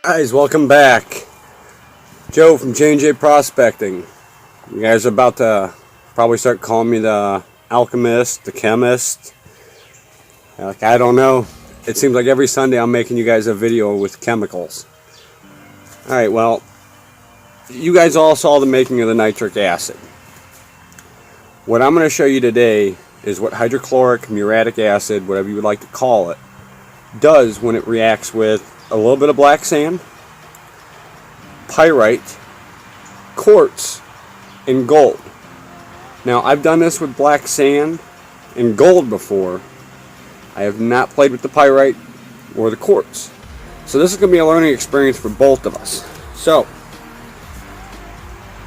Guys, welcome back. Joe from J&J Prospecting. You guys are about to probably start calling me the alchemist, the chemist. Like, I don't know. It seems like every Sunday I'm making you guys a video with chemicals. Alright, well, you guys all saw the making of the nitric acid. What I'm going to show you today is what hydrochloric, muriatic acid, whatever you would like to call it, does when it reacts with a little bit of black sand, pyrite, quartz, and gold. Now, I've done this with black sand and gold before. I have not played with the pyrite or the quartz. So this is going to be a learning experience for both of us. So,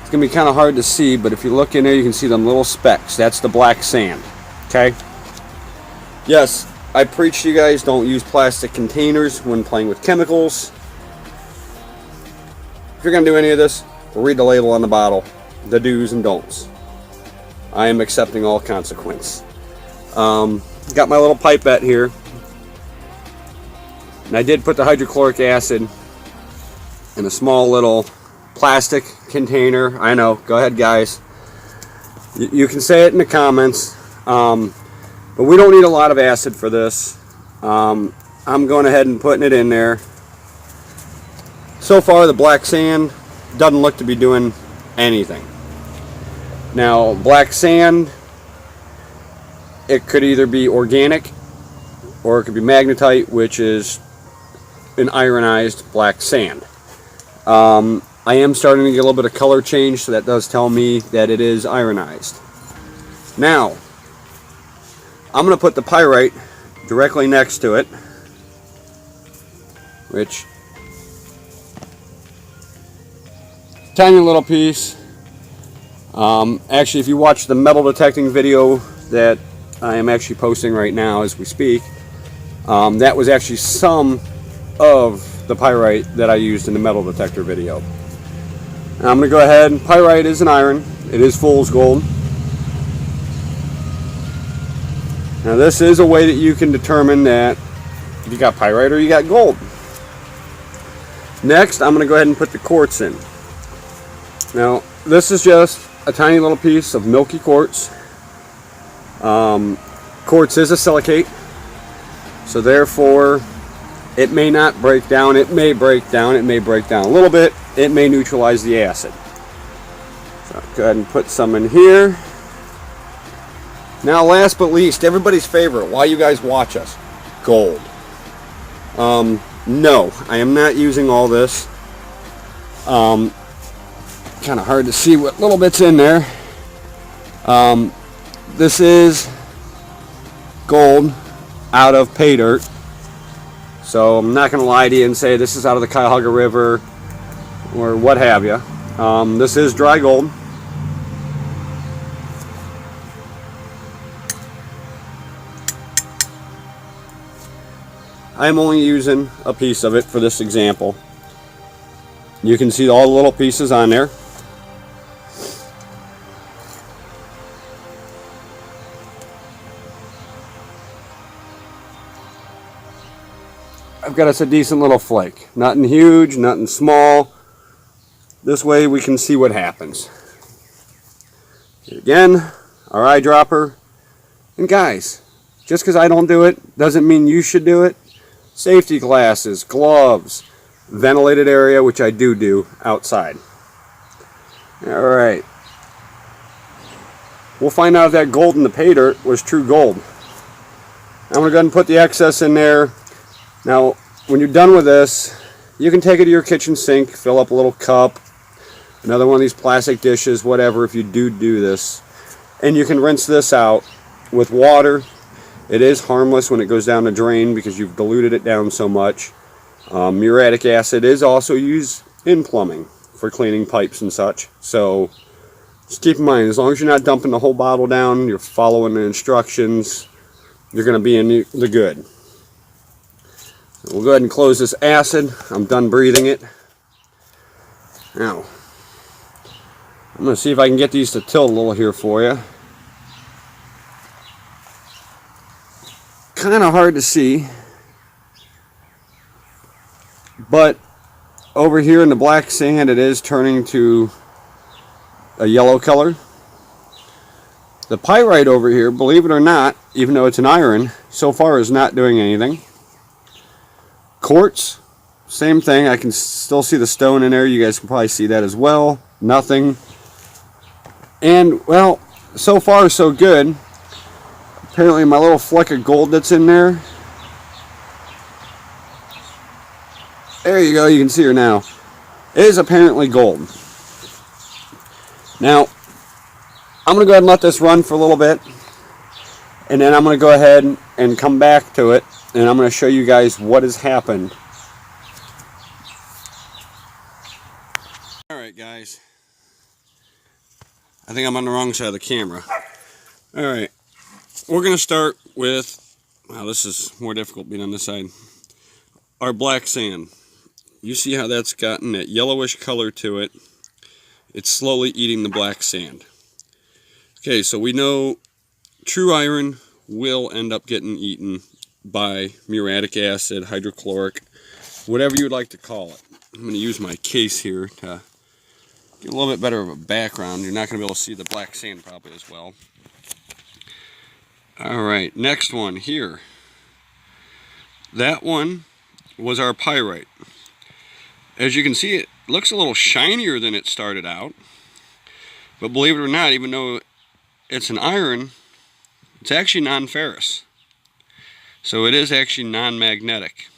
it's going to be kind of hard to see, but if you look in there, you can see them little specks. That's the black sand. Okay? Yes, I preach to you guys, don't use plastic containers when playing with chemicals. If you're going to do any of this, read the label on the bottle, the do's and don'ts. I am accepting all consequence. Got my little pipette here. And I did put the hydrochloric acid in a small little plastic container. I know, go ahead guys. You can say it in the comments. But we don't need a lot of acid for this. I'm going ahead and putting it in there. So far the black sand doesn't look to be doing anything. Now black sand, it could either be organic or it could be magnetite, which is an ironized black sand. I am starting to get a little bit of color change, so that does tell me that it is ironized. Now I'm going to put the pyrite directly next to it, which, tiny little piece. Actually, if you watch the metal detecting video that I am actually posting right now as we speak, that was actually some of the pyrite that I used in the metal detector video. Now I'm going to go ahead, pyrite is an iron, it is fool's gold. Now this is a way that you can determine that if you got pyrite or you got gold. Next, I'm going to go ahead and put the quartz in. Now this is just a tiny little piece of milky quartz. Quartz is a silicate, so therefore it may not break down. It may break down. It may break down a little bit. It may neutralize the acid. So go ahead and put some in here. Now, last but least, everybody's favorite, why you guys watch us, gold. No, I am not using all this. Kind of hard to see what little bits in there. This is gold out of pay dirt. So I'm not going to lie to you and say this is out of the Cuyahoga River or what have you. This is dry gold. I'm only using a piece of it for this example. You can see all the little pieces on there. I've got us a decent little flake. Nothing huge, nothing small. This way we can see what happens. Again, our eyedropper. And guys, just because I don't do it doesn't mean you should do it. Safety glasses, gloves, ventilated area, which I do outside. Alright. We'll find out if that gold in the pay dirt was true gold. I'm going to go ahead and put the excess in there. Now, when you're done with this, you can take it to your kitchen sink, fill up a little cup, another one of these plastic dishes, whatever, if you do this. And you can rinse this out with water. It is harmless when it goes down the drain because you've diluted it down so much. Muriatic acid is also used in plumbing for cleaning pipes and such. So just keep in mind, as long as you're not dumping the whole bottle down, you're following the instructions, you're going to be in the good. So we'll go ahead and close this acid. I'm done breathing it. Now, I'm going to see if I can get these to tilt a little here for you. Kind of hard to see, but over here in the black sand, it is turning to a yellow color. The pyrite over here, believe it or not, even though it's an iron, so far is not doing anything. Quartz, same thing. I can still see the stone in there. You guys can probably see that as well. Nothing. And, well, so far so good. Apparently my little fleck of gold that's in there. There you go, you can see her now. It is apparently gold. Now, I'm going to go ahead and let this run for a little bit. And then I'm going to go ahead and come back to it. And I'm going to show you guys what has happened. Alright guys. I think I'm on the wrong side of the camera. Alright. We're going to start with, wow, this is more difficult being on this side. Our black sand. You see how that's gotten that yellowish color to it. It's slowly eating the black sand. Okay, so we know true iron will end up getting eaten by muriatic acid, hydrochloric, whatever you would like to call it. I'm going to use my case here to get a little bit better of a background. You're not going to be able to see the black sand probably as well. Alright, next one here. That one was our pyrite. As you can see, it looks a little shinier than it started out. But believe it or not, even though it's an iron, it's actually non-ferrous. So it is actually non-magnetic.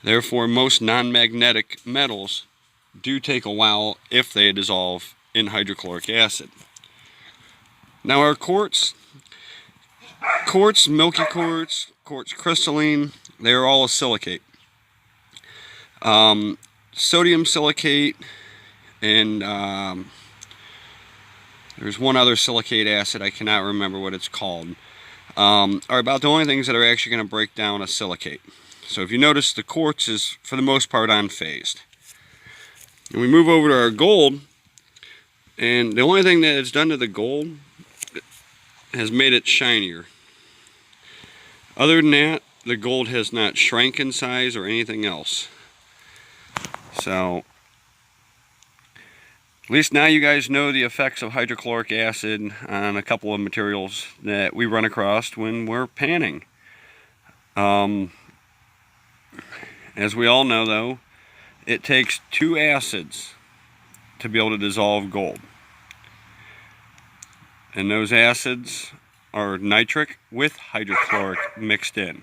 Therefore, most non-magnetic metals do take a while if they dissolve in hydrochloric acid. Now our quartz, milky quartz, quartz crystalline, they are all a silicate. Sodium silicate and there's one other silicate acid, I cannot remember what it's called, are about the only things that are actually going to break down a silicate. So if you notice, the quartz is for the most part unfazed. And we move over to our gold, and the only thing that it's done to the gold has made it shinier. Other than that, the gold has not shrank in size or anything else. So, at least now you guys know the effects of hydrochloric acid on a couple of materials that we run across when we're panning. As we all know though, it takes 2 acids to be able to dissolve gold. And those acids are nitric with hydrochloric mixed in.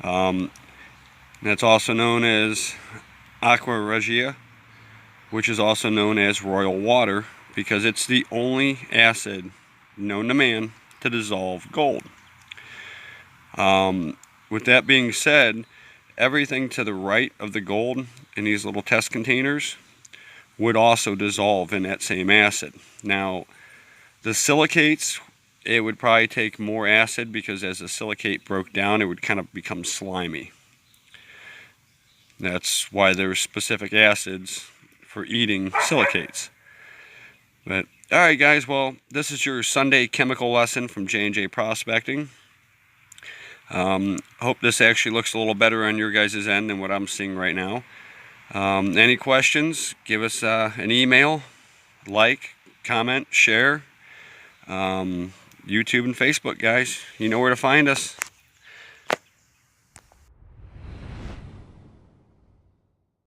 That's also known as aqua regia, which is also known as royal water, because it's the only acid known to man to dissolve gold. With that being said, everything to the right of the gold in these little test containers would also dissolve in that same acid. Now, the silicates, it would probably take more acid, because as the silicate broke down, it would kind of become slimy. That's why there's specific acids for eating silicates. But alright guys, well, this is your Sunday chemical lesson from J&J Prospecting. Hope this actually looks a little better on your guys' end than what I'm seeing right now. Any questions, give us an email, like, comment, share. YouTube and Facebook, guys. You know where to find us.